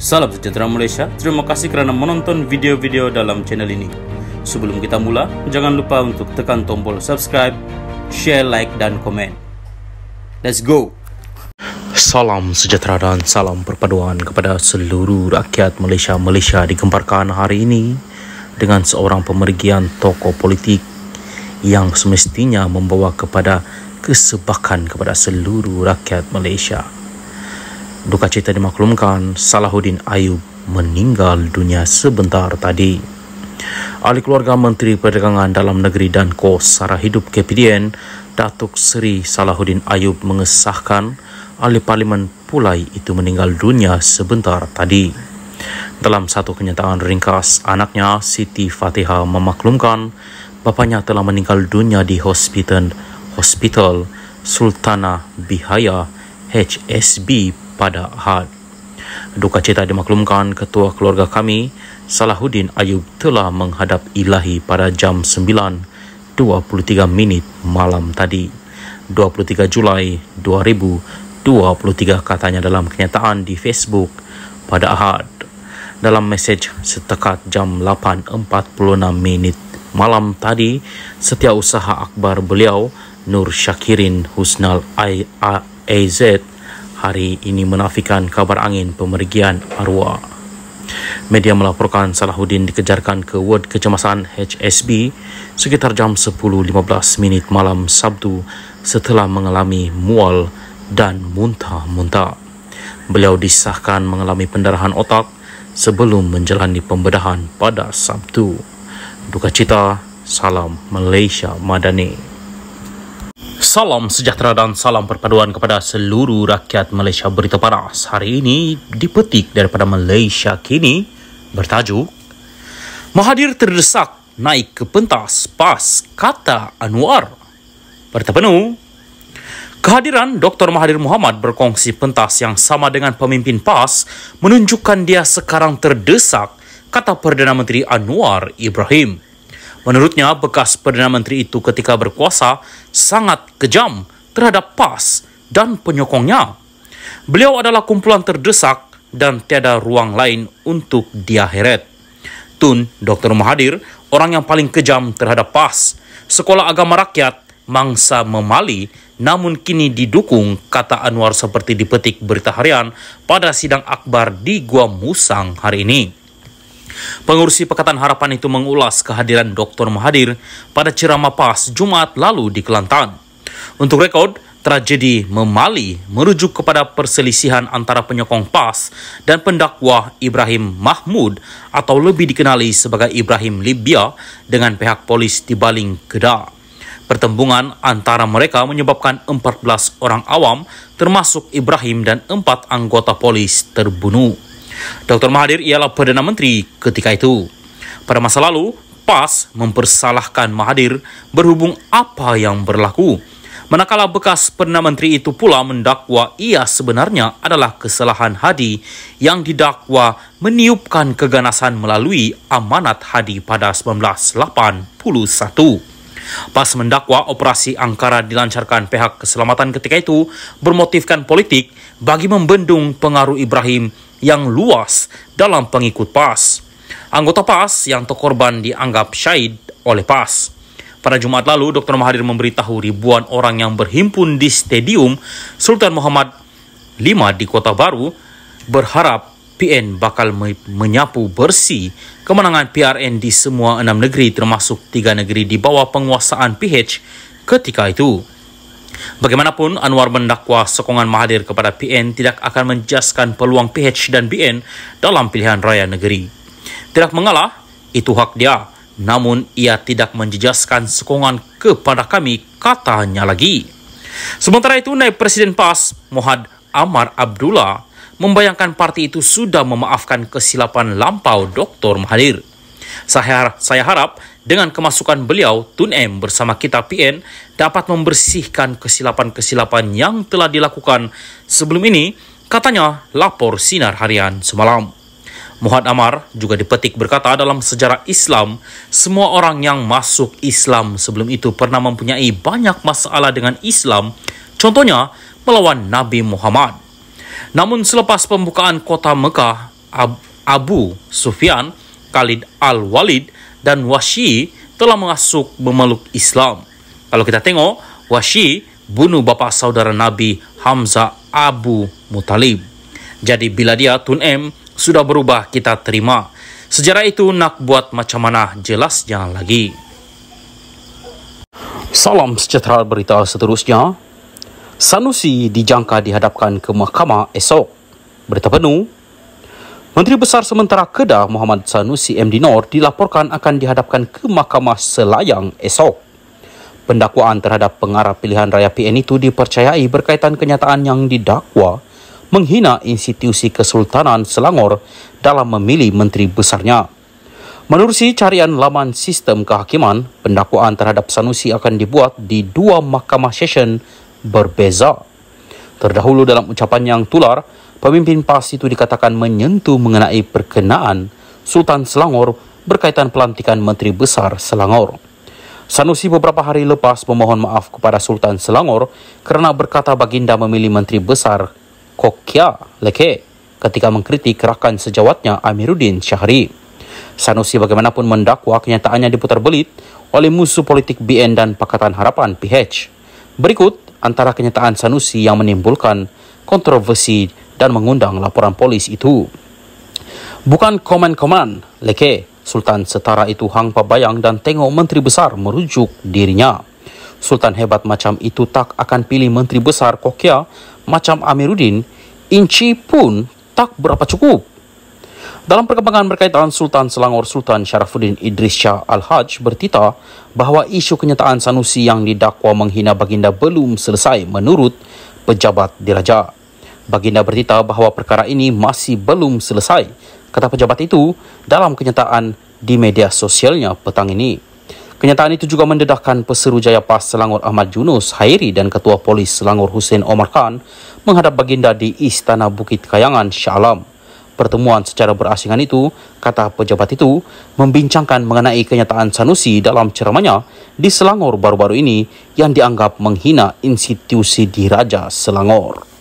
Salam sejahtera Malaysia, terima kasih kerana menonton video-video dalam channel ini. Sebelum kita mula, jangan lupa untuk tekan tombol subscribe, share, like dan komen. Let's go! Salam sejahtera dan salam perpaduan kepada seluruh rakyat Malaysia. Malaysia digemparkan hari ini dengan seorang pemergian tokoh politik yang semestinya membawa kepada kesebakan kepada seluruh rakyat Malaysia. Duka cita dimaklumkan, Salahuddin Ayub meninggal dunia sebentar tadi. Ahli keluarga Menteri Perdagangan Dalam Negeri dan Kos Sara Hidup KPDN, Datuk Seri Salahuddin Ayub mengesahkan ahli parlimen Pulai itu meninggal dunia sebentar tadi. Dalam satu kenyataan ringkas, anaknya Siti Fatihah memaklumkan bapanya telah meninggal dunia di Hospital Sultanah Bihaya HSB pada Ahad. Duka cita dimaklumkan ketua keluarga kami, Salahuddin Ayub telah menghadap ilahi pada jam 9.23 malam tadi, 23 Julai 2023, katanya dalam kenyataan di Facebook pada Ahad. Dalam mesej setekat jam 8.46 malam tadi, setiausaha akbar beliau, Nur Syakirin Husnal AZ, hari ini menafikan kabar angin pemergian arwah. Media melaporkan Salahuddin dikejarkan ke ward kecemasan HSB sekitar jam 10.15 malam Sabtu setelah mengalami mual dan muntah-muntah. Beliau disahkan mengalami pendarahan otak sebelum menjalani pembedahan pada Sabtu. Duka cita, salam Malaysia Madani. Salam sejahtera dan salam perpaduan kepada seluruh rakyat Malaysia. Berita panas hari ini dipetik daripada Malaysia Kini bertajuk Mahathir terdesak naik ke pentas PAS, kata Anwar. Berita penuh, kehadiran Dr. Mahathir Mohamad berkongsi pentas yang sama dengan pemimpin PAS menunjukkan dia sekarang terdesak, kata Perdana Menteri Anwar Ibrahim. Menurutnya, bekas Perdana Menteri itu ketika berkuasa sangat kejam terhadap PAS dan penyokongnya. Beliau adalah kumpulan terdesak dan tiada ruang lain untuk dia heret. Tun Dr. Mahathir, orang yang paling kejam terhadap PAS, Sekolah Agama Rakyat, mangsa memali, namun kini didukung, kata Anwar seperti dipetik Berita Harian pada sidang akbar di Gua Musang hari ini. Pengurusi Pakatan Harapan itu mengulas kehadiran Dr. Mahathir pada ceramah PAS Jumaat lalu di Kelantan. Untuk rekod, tragedi memali merujuk kepada perselisihan antara penyokong PAS dan pendakwah Ibrahim Mahmud atau lebih dikenali sebagai Ibrahim Libya dengan pihak polis di Baling Kedah. Pertembungan antara mereka menyebabkan 14 orang awam termasuk Ibrahim dan 4 anggota polis terbunuh. Dr. Mahathir ialah Perdana Menteri ketika itu. Pada masa lalu, PAS mempersalahkan Mahathir berhubung apa yang berlaku. Manakala bekas Perdana Menteri itu pula mendakwa ia sebenarnya adalah kesalahan Hadi yang didakwa meniupkan keganasan melalui amanat Hadi pada 1981. PAS mendakwa operasi Angkara dilancarkan pihak keselamatan ketika itu bermotifkan politik bagi membendung pengaruh Ibrahim yang luas dalam pengikut PAS. Anggota PAS yang terkorban dianggap syahid oleh PAS. Pada Jumaat lalu, Dr. Mahathir memberitahu ribuan orang yang berhimpun di Stadium Sultan Muhammad V di Kota Baru berharap PN bakal menyapu bersih kemenangan PRN di semua 6 negeri termasuk 3 negeri di bawah penguasaan PH ketika itu. Bagaimanapun, Anwar mendakwa sokongan Mahathir kepada PN tidak akan menjaskan peluang PH dan BN dalam pilihan raya negeri. Tidak mengalah, itu hak dia. Namun, ia tidak menjejaskan sokongan kepada kami, katanya lagi. Sementara itu, Naib Presiden PAS, Muhammad Amar Abdullah, membayangkan parti itu sudah memaafkan kesilapan lampau Dr. Mahathir. Saya harap dengan kemasukan beliau, Tun M bersama kita PN dapat membersihkan kesilapan-kesilapan yang telah dilakukan sebelum ini, katanya lapor Sinar Harian semalam. Muhammad Amar juga dipetik berkata dalam sejarah Islam, semua orang yang masuk Islam sebelum itu pernah mempunyai banyak masalah dengan Islam, contohnya melawan Nabi Muhammad. Namun selepas pembukaan kota Mekah, Abu Sufyan, Khalid Al-Walid dan Wahsy telah masuk memeluk Islam. Kalau kita tengok, Wahsy bunuh bapa saudara Nabi Hamzah Abu Muttalib. Jadi bila dia Tun M sudah berubah, kita terima. Sejarah itu nak buat macam mana, jelas jangan lagi. Salam sejahtera, berita seterusnya. Sanusi dijangka dihadapkan ke mahkamah esok. Berita penuh. Menteri Besar sementara Kedah Muhammad Sanusi MD Nor dilaporkan akan dihadapkan ke mahkamah Selayang esok. Pendakwaan terhadap pengarah pilihan raya PN itu dipercayai berkaitan kenyataan yang didakwa menghina institusi Kesultanan Selangor dalam memilih menteri besarnya. Menerusi carian laman sistem kehakiman, pendakwaan terhadap Sanusi akan dibuat di 2 mahkamah session berbeza. Terdahulu dalam ucapan yang tular, pemimpin PAS itu dikatakan menyentuh mengenai perkenaan Sultan Selangor berkaitan pelantikan Menteri Besar Selangor. Sanusi beberapa hari lepas memohon maaf kepada Sultan Selangor kerana berkata baginda memilih Menteri Besar Kokia Leke ketika mengkritik gerakan sejawatnya Amiruddin Syahri. Sanusi bagaimanapun mendakwa kenyataannya diputar belit oleh musuh politik BN dan Pakatan Harapan PH. Berikut antara kenyataan Sanusi yang menimbulkan kontroversi dan mengundang laporan polis itu. Bukan komen-komen Leke, Sultan setara itu hang pabayang dan tengok menteri besar merujuk dirinya. Sultan hebat macam itu tak akan pilih menteri besar Kokia macam Amiruddin, inci pun tak berapa cukup. Dalam perkembangan berkaitan Sultan Selangor, Sultan Sharafuddin Idris Shah Al-Haj bertita bahawa isu kenyataan Sanusi yang didakwa menghina baginda belum selesai menurut pejabat diraja. Baginda bertita bahawa perkara ini masih belum selesai, kata pejabat itu dalam kenyataan di media sosialnya petang ini. Kenyataan itu juga mendedahkan Pesuruhjaya PAS Selangor Ahmad Yunus Hairi dan Ketua Polis Selangor Hussein Omar Khan menghadap baginda di Istana Bukit Kayangan, Shah Alam. Pertemuan secara berasingan itu, kata pejabat itu, membincangkan mengenai kenyataan Sanusi dalam ceramahnya di Selangor baru-baru ini yang dianggap menghina institusi diraja Selangor.